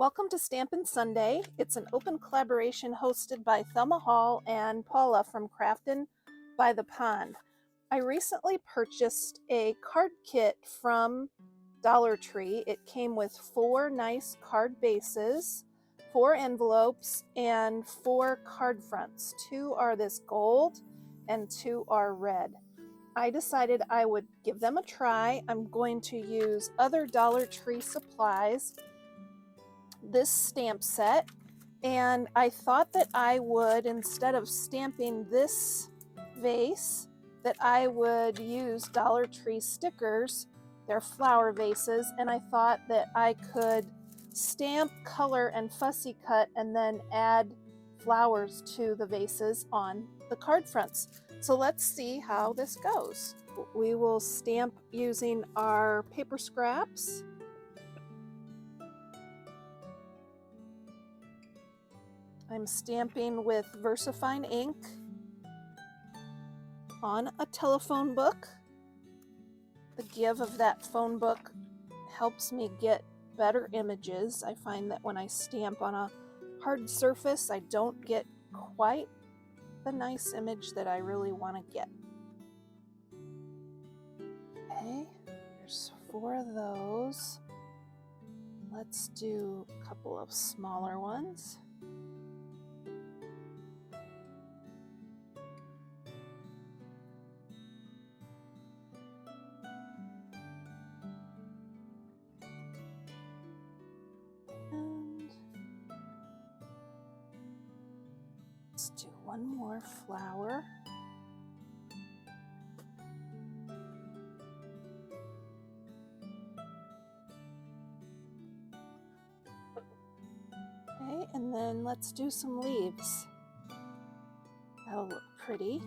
Welcome to Stampin' Sunday. It's an open collaboration hosted by Thelma Hall and Paula from Craftin' by the Pond. I recently purchased a card kit from Dollar Tree. It came with 4 nice card bases, 4 envelopes, and 4 card fronts. 2 are this gold and 2 are red. I decided I would give them a try. I'm going to use other Dollar Tree supplies, this stamp set, and I thought that I would, instead of stamping this vase, that I would use Dollar Tree stickers. They're flower vases, and I thought that I could stamp, color, and fussy cut and then add flowers to the vases on the card fronts. So let's see how this goes. We will stamp using our paper scraps. I'm stamping with VersaFine ink on a telephone book. The give of that phone book helps me get better images. I find that when I stamp on a hard surface, I don't get quite the nice image that I really want to get. Okay, there's 4 of those. Let's do a couple of smaller ones. Let's do one more flower. Okay, and then let's do some leaves. That'll look pretty.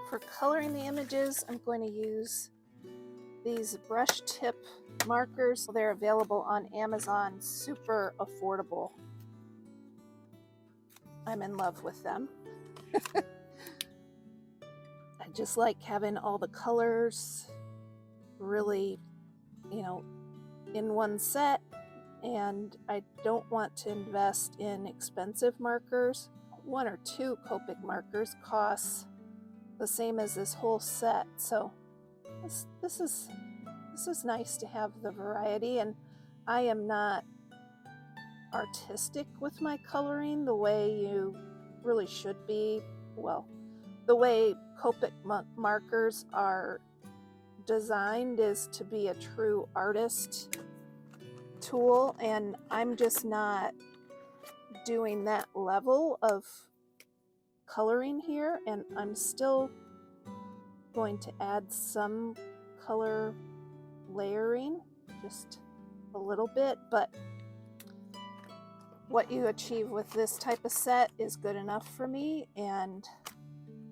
For coloring the images, I'm going to use these brush tip markers. They're available on Amazon, super affordable. I'm in love with them. I just like having all the colors really, in one set, and I don't want to invest in expensive markers. 1 or 2 Copic markers costs the same as this whole set, so this is nice to have the variety. And I am not artistic with my coloring the way you really should be. Well, the way Copic markers are designed is to be a true artist tool, and I'm just not doing that level of coloring here, and I'm still going to add some color layering, just a little bit, but what you achieve with this type of set is good enough for me, and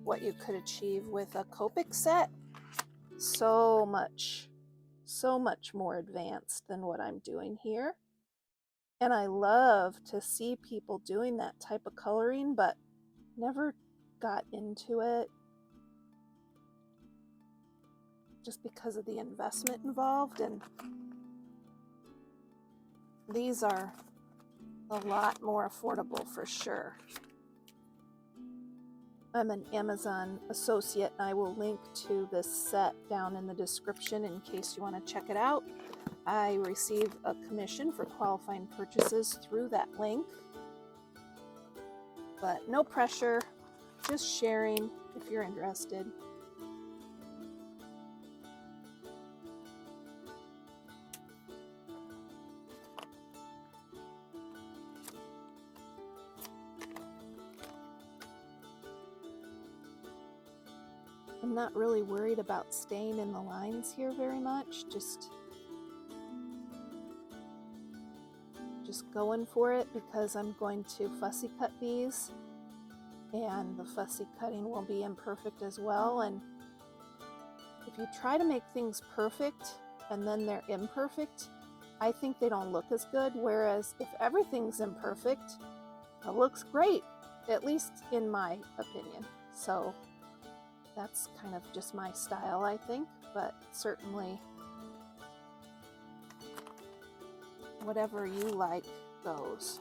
what you could achieve with a Copic set, so much more advanced than what I'm doing here. And I love to see people doing that type of coloring, but never got into it just because of the investment involved, and these are a lot more affordable for sure. I'm an Amazon associate, and I will link to this set down in the description in case you want to check it out. I receive a commission for qualifying purchases through that link, but no pressure, just sharing if you're interested. I'm not really worried about staying in the lines here very much, just going for it, because I'm going to fussy cut these, and the fussy cutting will be imperfect as well, and if you try to make things perfect and then they're imperfect, I think they don't look as good. Whereas if everything's imperfect, it looks great, at least in my opinion. So that's kind of just my style, I think, but certainly whatever you like goes.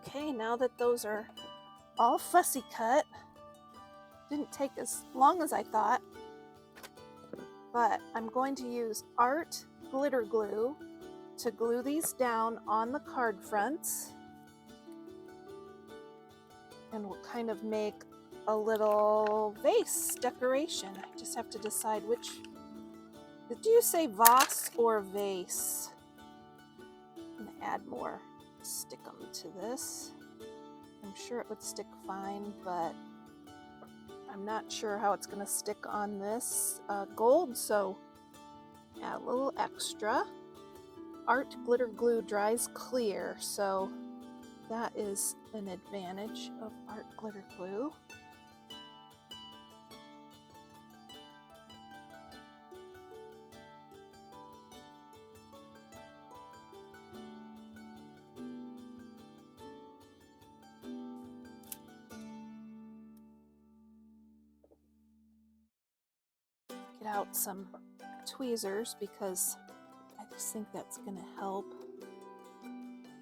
Okay, now that those are all fussy cut, didn't take as long as I thought, but I'm going to use art glitter glue to glue these down on the card fronts, and we'll kind of make a little vase decoration. I just have to decide which. Did you say vase or vase? I'm gonna add more stick them to this. I'm sure it would stick fine, but I'm not sure how it's going to stick on this gold, so add a little extra. Art glitter glue dries clear, so that is an advantage of art glitter glue. Get out some tweezers because I just think that's going to help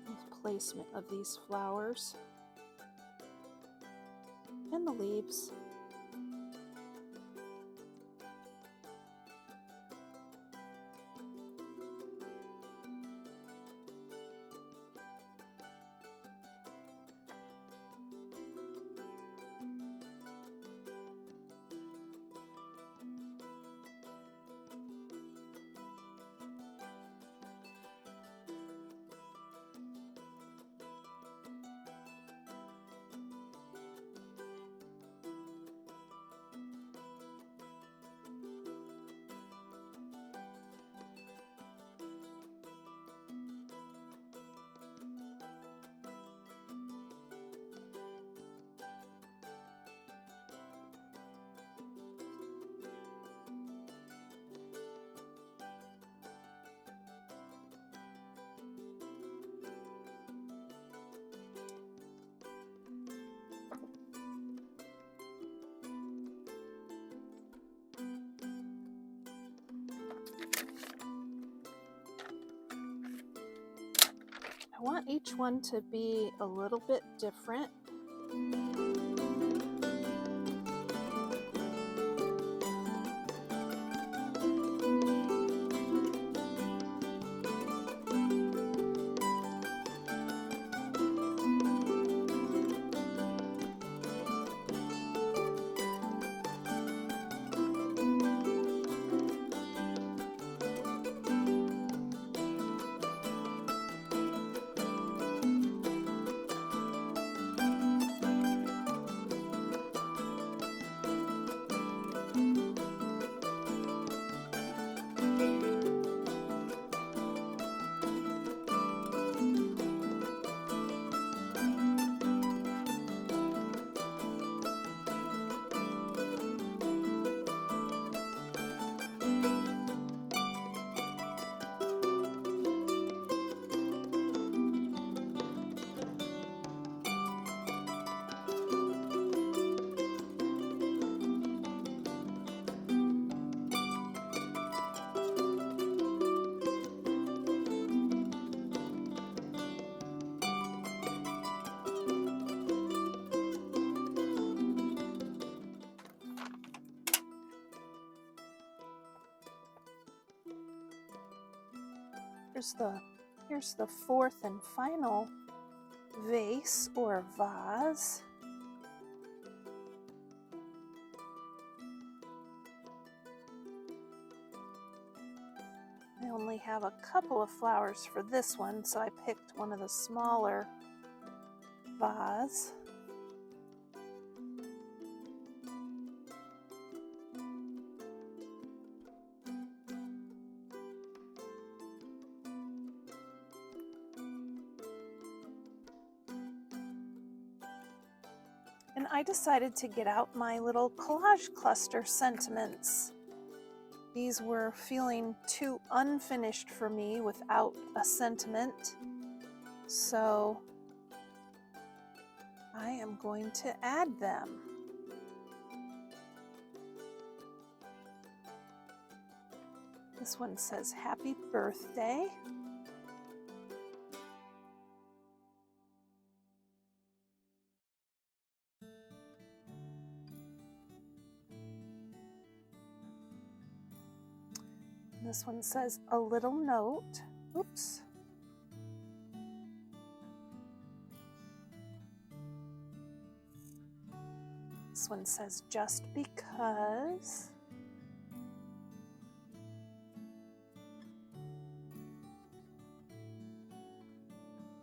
with placement of these flowers and the leaves. I want each one to be a little bit different. Here's the fourth and final vase or vase. I only have a couple of flowers for this one, so I picked one of the smaller vases. And I decided to get out my little collage cluster sentiments. These were feeling too unfinished for me without a sentiment. So I am going to add them. This one says happy birthday. This one says a little note. Oops. This one says just because.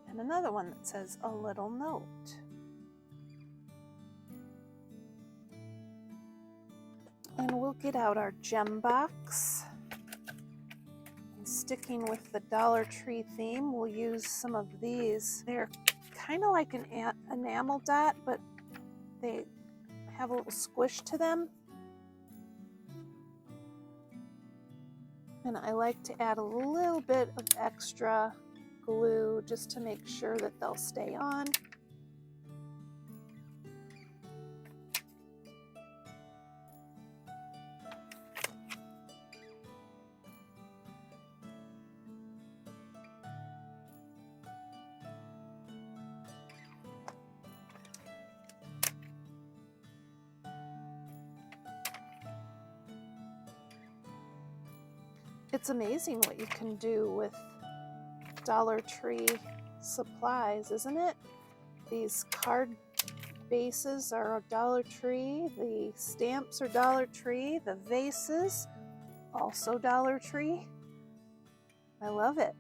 And another one that says a little note. And we'll get out our gem box. Sticking with the Dollar Tree theme, we'll use some of these. They're kind of like an enamel dot, but they have a little squish to them. And I like to add a little bit of extra glue just to make sure that they'll stay on. It's amazing what you can do with Dollar Tree supplies, isn't it? These card bases are Dollar Tree, the stamps are Dollar Tree, the vases also Dollar Tree. I love it.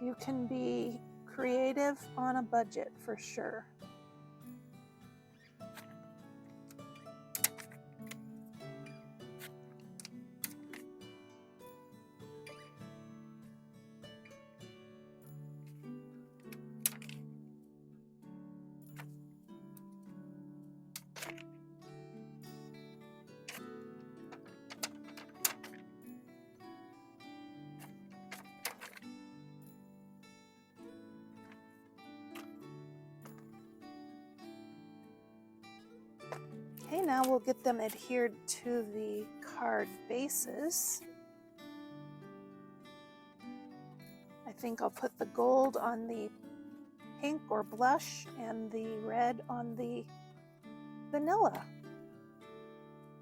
You can be creative on a budget for sure. Okay, now we'll get them adhered to the card bases. I think I'll put the gold on the pink or blush and the red on the vanilla.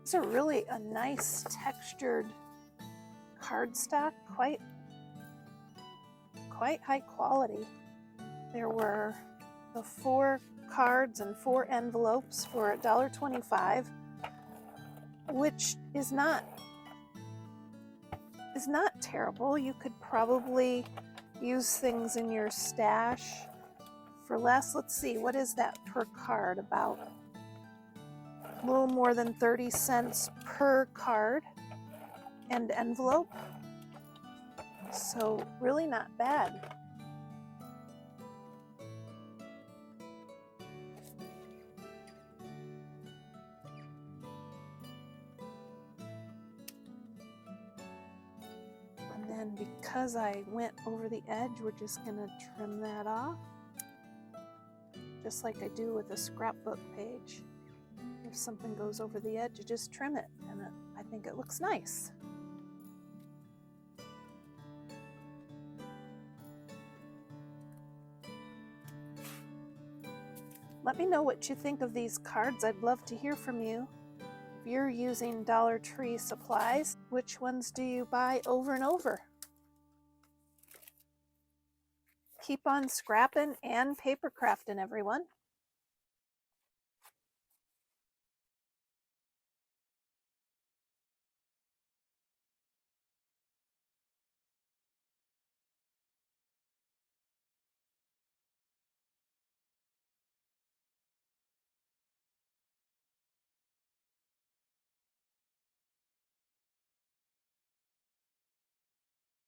It's a really a nice textured cardstock, quite high quality. There were the 4 cards and 4 envelopes for $1.25, which is not terrible. You could probably use things in your stash for less. Let's see, what is that per card? About a little more than 30 cents per card and envelope. So really not bad. And then because I went over the edge, we're just gonna trim that off, just like I do with a scrapbook page. If something goes over the edge, you just trim it, and I think it looks nice. Let me know what you think of these cards. I'd love to hear from you. you're using Dollar Tree supplies, which ones do you buy over and over? Keep on scrapping and paper crafting, everyone.